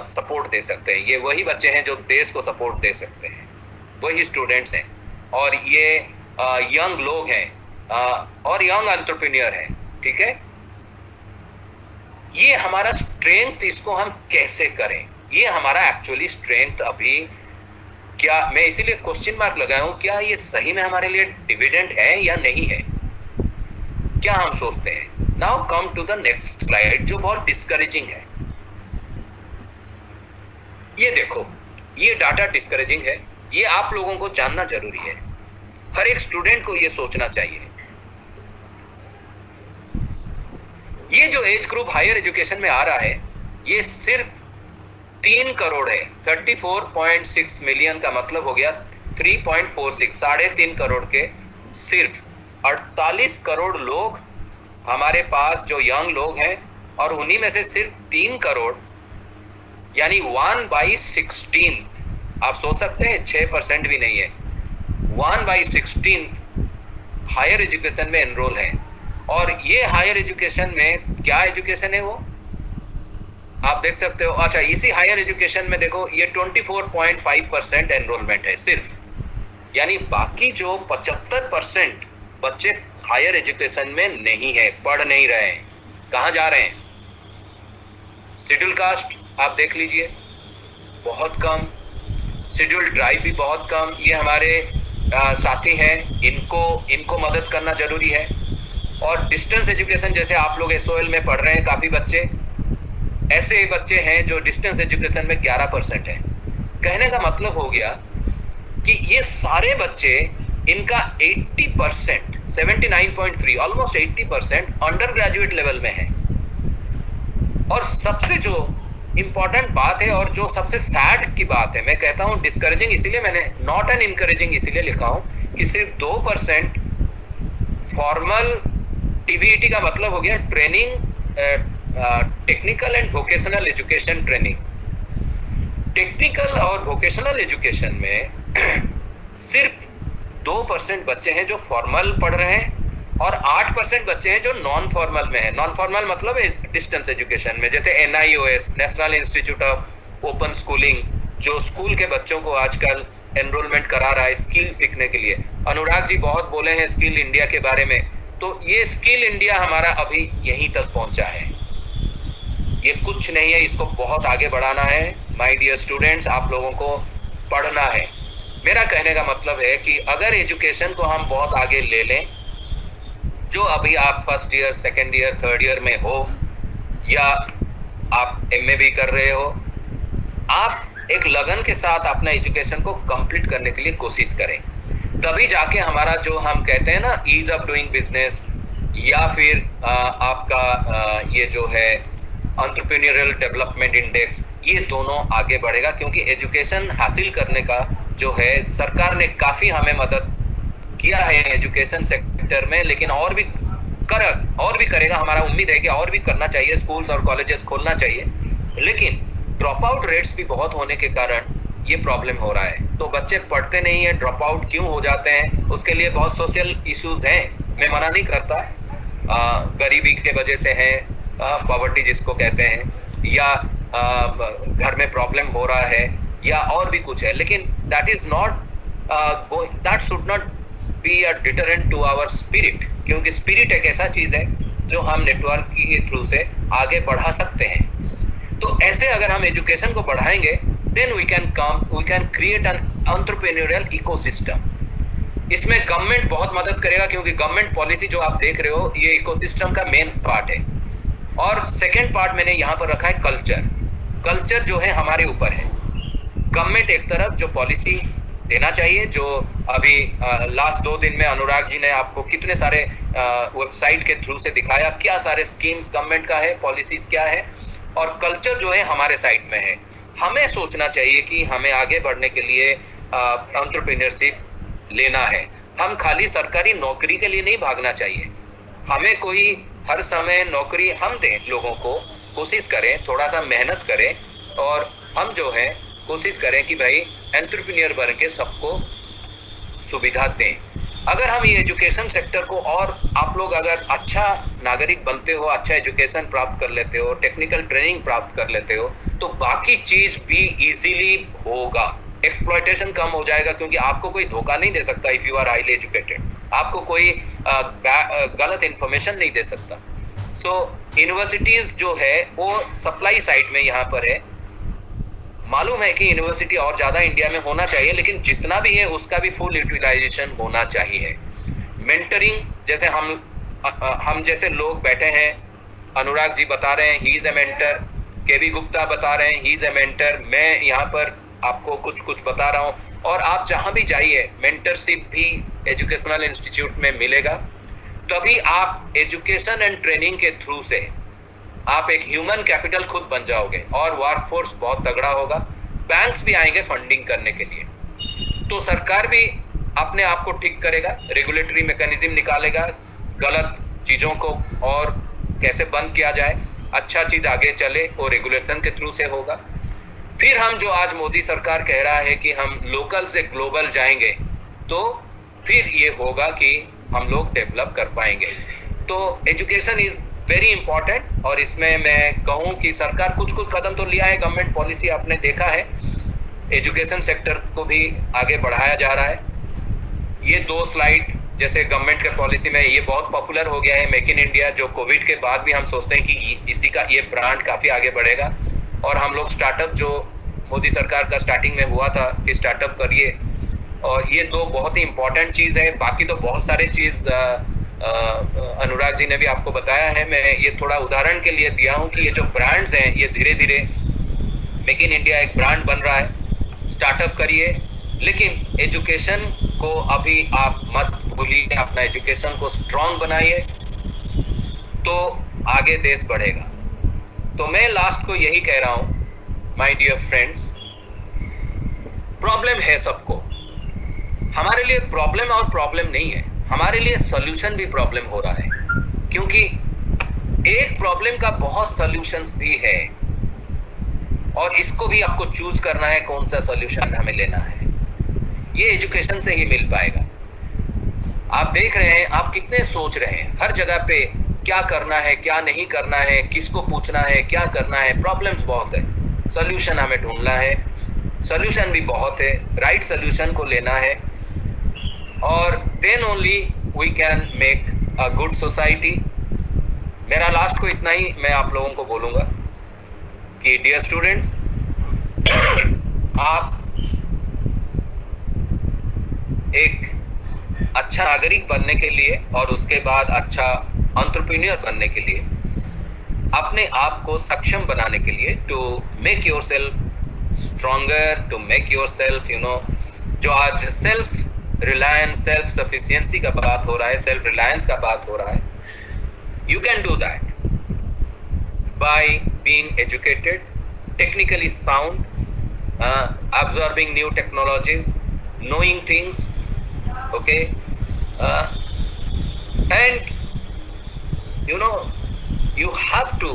Support दे सकते हैं। ये वही बच्चे हैं जो देश को सपोर्ट दे सकते हैं, वही स्टूडेंट्स हैं, और ये यंग लोग हैं और यंग एंटरप्रेन्योर हैं। ठीक है, ये हमारा स्ट्रेंथ, इसको हम कैसे करें, ये हमारा एक्चुअली स्ट्रेंथ अभी क्या, मैं इसीलिए क्वेश्चन मार्क लगाया हूं, क्या ये सही में हमारे लिए डिविडेंड है या नहीं है, क्या हम सोचते हैं। Now come to the next slide जो बहुत डिस्करेजिंग है। ये देखो, ये डाटा डिस्करेजिंग है, ये आप लोगों को जानना जरूरी है, हर एक स्टूडेंट को ये सोचना चाहिए। ये जो एज ग्रुप हायर एजुकेशन में आ रहा है, ये सिर्फ 3 करोड़ है। 34.6 मिलियन का मतलब हो गया 3.46, 3.5 करोड़ के सिर्फ 48 करोड़ लोग हमारे पास जो यंग लोग हैं, और उन्हीं में से सिर्फ 3 करोड़ यानी 1/16, आप सोच सकते हैं 6% भी नहीं है, 1/16 हायर एजुकेशन में एनरोल है। और ये हायर एजुकेशन में क्या एजुकेशन है वो आप देख सकते हो। अच्छा, इसी हायर एजुकेशन में देखो, ये 24.5% एनरोलमेंट है सिर्फ, यानी बाकी जो 75% बच्चे हायर एजुकेशन में नहीं है, पढ़ नहीं रहे हैं। कहां जा रहे हैं? शेड्यूल कास्ट आप देख लीजिए, बहुत कम, शेड्यूल ट्राइब भी बहुत कम। ये हमारे साथी हैं, इनको मदद करना जरूरी है। और डिस्टेंस एजुकेशन, जैसे आप लोग एसओएल में पढ़ रहे हैं, काफी बच्चे ऐसे बच्चे हैं जो डिस्टेंस एजुकेशन में 11% है। कहने का मतलब हो गया कि ये सारे बच्चे, इनका 80%, 79.3, ऑलमोस्ट 80% अंडर ग्रेजुएट लेवल में है। और सबसे जो इंपॉर्टेंट बात है और जो सबसे सैड की बात है, मैं कहता हूं डिस्करेजिंग, इसीलिए मैंने नॉट एन इनकरेजिंग इसलिए लिखा हूं कि सिर्फ 2% फॉर्मल टीबीईटी का मतलब हो गया training, technical and vocational education training. Technical और वोकेशनल एजुकेशन में सिर्फ 2% बच्चे हैं जो फॉर्मल पढ़ रहे हैं, और 8% बच्चे हैं जो नॉन फॉर्मल में है। नॉन फॉर्मल मतलब डिस्टेंस एजुकेशन में, जैसे NIOS, national institute of open schooling, जो स्कूल के बच्चों को आजकल एनरोलमेंट करा रहा है स्किल सीखने के लिए। अनुराग जी बहुत बोले हैं स्किल इंडिया के बारे में, तो ये स्किल इंडिया हमारा अभी यहीं तक पहुंचा है, ये कुछ नहीं है, इसको बहुत आगे बढ़ाना है। माय डियर स्टूडेंट्स, आप लोगों को पढ़ना है। मेरा कहने का मतलब है कि अगर एजुकेशन को हम बहुत आगे ले लें, जो अभी आप first year, second year, third year में हो, या आप एमए भी कर रहे हो, आप एक लगन के साथ अपना एजुकेशन को कंप्लीट करने के लिए कोशिश करें, तभी जाके हमारा जो हम कहते हैं ना ईज ऑफ डूइंग बिजनेस, या फिर आपका ये जो है एंटरप्रेन्योरियल डेवलपमेंट इंडेक्स, ये दोनों आगे बढ़ेगा। क्योंकि एजुकेशन हासिल करने का जो है, सरकार ने काफी हमें मदद किया है एजुकेशन सेक्टर में, लेकिन और भी करेगा। हमारा उम्मीद है कि और भी करना चाहिए, स्कूल्स और कॉलेजेस खोलना चाहिए। लेकिन ड्रॉप आउट रेट्स भी बहुत होने के कारण ये प्रॉब्लम हो रहा है। तो बच्चे पढ़ते नहीं है, ड्रॉप आउट क्यों हो जाते हैं, उसके लिए बहुत सोशल इश्यूज हैं, मैं मना नहीं करता, गरीबी के वजह से है, पॉवर्टी जिसको कहते हैं, या घर में प्रॉब्लम हो रहा है, या और भी कुछ है। लेकिन that should not be a deterrent to our spirit, क्योंकि स्पिरिट एक ऐसा चीज है जो हम नेटवर्क के थ्रू से आगे बढ़ा सकते हैं। तो ऐसे अगर हम एजुकेशन को बढ़ाएंगे, then we can create an entrepreneurial ecosystem. इसमें गवर्नमेंट बहुत मदद करेगा, क्योंकि गवर्नमेंट पॉलिसी जो आप देख रहे हो, ये इकोसिस्टम का मेन पार्ट है। और सेकेंड पार्ट मैंने यहाँ पर रखा है कल्चर जो है हमारे ऊपर है। गवर्नमेंट एक तरफ जो पॉलिसी देना चाहिए, जो अभी लास्ट 2 दिन में अनुराग जी ने आपको कितने सारे वेबसाइट के थ्रू से दिखाया, क्या सारे स्कीम्स गवर्नमेंट का है, पॉलिसीज क्या है, और कल्चर जो है हमारे साइड में है। हमें सोचना चाहिए कि हमें आगे बढ़ने के लिए एंटरप्रेन्योरशिप लेना है। हम खाली सरकारी नौकरी के लिए नहीं भागना चाहिए, हमें कोई हर समय नौकरी हम दें लोगों को, कोशिश करें, थोड़ा सा मेहनत करें, और हम जो है कोशिश करें कि भाई एंटरप्रेन्योर बन के सबको सुविधा दें। अगर हम ये एजुकेशन सेक्टर को और आप लोग अगर अच्छा नागरिक बनते हो, अच्छा एजुकेशन प्राप्त कर लेते हो, टेक्निकल ट्रेनिंग प्राप्त कर लेते हो, तो बाकी चीज भी इजीली होगा। एक्सप्लॉयटेशन कम हो जाएगा क्योंकि आपको कोई धोखा नहीं दे सकता if you are highly educated, आपको कोई गलत इंफॉर्मेशन नहीं दे सकता। सो यूनिवर्सिटीज जो है वो सप्लाई साइड में यहाँ पर है। मालूम है कि यूनिवर्सिटी और ज्यादा इंडिया में होना चाहिए, लेकिन जितना भी है उसका भी फुल यूटिलाइजेशन होना चाहिए। मेंटरिंग, जैसे हम जैसे लोग बैठे हैं, अनुराग जी बता रहे हैं ही इज ए मेंटर, केवी गुप्ता बता रहे हैं ही इज ए मेंटर, मैं यहाँ पर आपको कुछ कुछ बता रहा हूँ, और आप जहां भी जाइए मेंटरशिप भी एजुकेशनल इंस्टीट्यूट में मिलेगा। तभी आप एजुकेशन एंड ट्रेनिंग के थ्रू से आप एक ह्यूमन कैपिटल खुद बन जाओगे और वर्कफोर्स बहुत तगड़ा होगा। बैंक्स भी आएंगे फंडिंग करने के लिए, तो सरकार भी अपने आप को ठीक करेगा, रेगुलेटरी मैकेनिज्म निकालेगा, गलत चीजों को और कैसे बंद किया जाए, अच्छा चीज आगे चले वो रेगुलेशन के थ्रू से होगा। फिर हम जो आज मोदी सरकार कह रहा है कि हम लोकल से ग्लोबल जाएंगे, तो फिर ये होगा कि हम लोग डेवलप कर पाएंगे। तो एजुकेशन इज वेरी इंपॉर्टेंट, और इसमें मैं कहूं कि सरकार कुछ कुछ कदम तो लिया है, गवर्नमेंट पॉलिसी आपने देखा है, एजुकेशन सेक्टर को भी आगे बढ़ाया जा रहा है। ये 2 स्लाइड जैसे गवर्नमेंट के पॉलिसी में ये बहुत पॉपुलर हो गया है, मेक इन इंडिया, जो कोविड के बाद भी हम सोचते हैं कि इसी का ये ब्रांड काफी आगे बढ़ेगा, और हम लोग स्टार्टअप जो मोदी सरकार का स्टार्टिंग में हुआ था कि स्टार्टअप करिए, और ये 2 बहुत ही इंपॉर्टेंट चीज है। बाकी तो बहुत सारे चीज अनुराग जी ने भी आपको बताया है, मैं ये थोड़ा उदाहरण के लिए दिया हूं कि ये जो ब्रांड्स हैं ये धीरे धीरे मेक इन इंडिया एक ब्रांड बन रहा है। स्टार्टअप करिए, लेकिन एजुकेशन को अभी आप मत भूलिए, अपना एजुकेशन को स्ट्रांग बनाइए, तो आगे देश बढ़ेगा। तो मैं लास्ट को यही कह रहा हूं, माय डियर फ्रेंड्स, प्रॉब्लम है सबको, हमारे लिए प्रॉब्लम और प्रॉब्लम नहीं है, हमारे लिए सॉल्यूशन भी प्रॉब्लम हो रहा है, क्योंकि एक प्रॉब्लम का बहुत सॉल्यूशंस भी है, और इसको भी आपको चूज करना है कौन सा सॉल्यूशन हमें लेना है। ये एजुकेशन से ही मिल पाएगा। आप देख रहे हैं, आप कितने सोच रहे हैं हर जगह पे, क्या करना है क्या नहीं करना है, किसको पूछना है क्या करना है, प्रॉब्लम्स बहुत है, सॉल्यूशन हमें ढूंढना है, सॉल्यूशन भी बहुत है, राइट सॉल्यूशन को लेना है, और then only we can make a good society. मेरा लास्ट को इतना ही मैं आप लोगों को बोलूंगा कि डियर स्टूडेंट्स, आप एक अच्छा नागरिक बनने के लिए और उसके बाद अच्छा एंटरप्रेन्योर बनने के लिए, अपने आप को सक्षम बनाने के लिए, to make yourself stronger, to make yourself जो आज सेल्फ रिलायंस, सेल्फ सफिशिएंसी का बात हो रहा है, सेल्फ रिलायंस का बात हो रहा है, you can do that by being educated, technically sound, absorbing new technologies, knowing things, okay, and you have to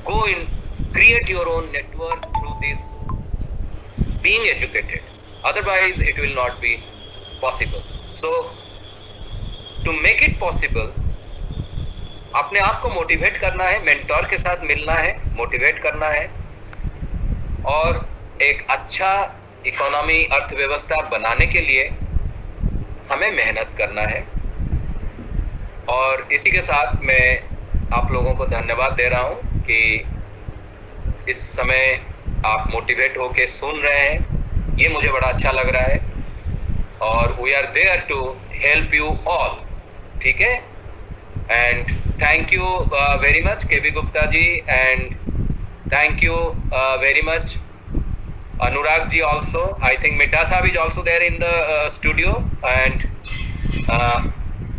go in, create your own network through this being educated, otherwise it will not be possible. So to make it possible, अपने आप को motivate करना है, mentor के साथ मिलना है, motivate करना है, और एक अच्छा इकोनॉमी, अर्थव्यवस्था बनाने के लिए हमें मेहनत करना है। और इसी के साथ मैं आप लोगों को धन्यवाद दे रहा हूं कि इस समय आप मोटिवेट होके सुन रहे हैं, ये मुझे बड़ा अच्छा लग रहा है, और we are there to help you all, ठीक है। And thank you very much KV Gupta ji, and thank you very much Anurag ji also. I think Midha साहब is also there in the studio, and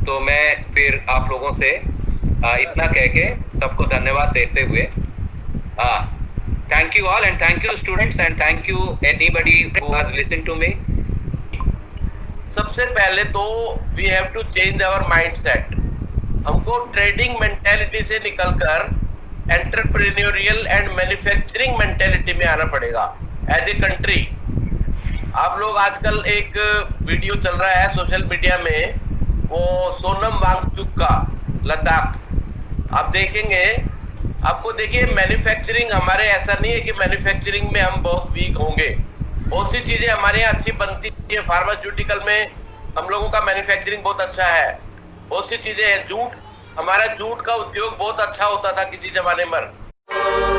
तो मैं फिर आप लोगों से इतना कह के सबको धन्यवाद देते हुए, thank you all, and thank you students, and thank you anybody who has listened to me. सबसे पहले तो we have to change our mindset. हमको ट्रेडिंग मेंटेलिटी से निकलकर एंटरप्रेन्योरियल एंड मैन्युफैक्चरिंग मेंटेलिटी में आना पड़ेगा एज ए कंट्री। आप लोग आजकल एक वीडियो चल रहा है सोशल मीडिया में वो सोनम वांगचुक का लद्दाख, आप देखेंगे, आपको देखिए मैन्युफैक्चरिंग हमारे ऐसा नहीं है कि मैन्युफैक्चरिंग में हम बहुत वीक होंगे, बहुत सी चीजें हमारे यहाँ अच्छी बनती है। फार्मास्यूटिकल में हम लोगों का मैन्युफैक्चरिंग बहुत अच्छा है, बहुत सी चीजें हैं। जूट, हमारा जूट का उद्योग बहुत अच्छा होता था किसी जमाने में।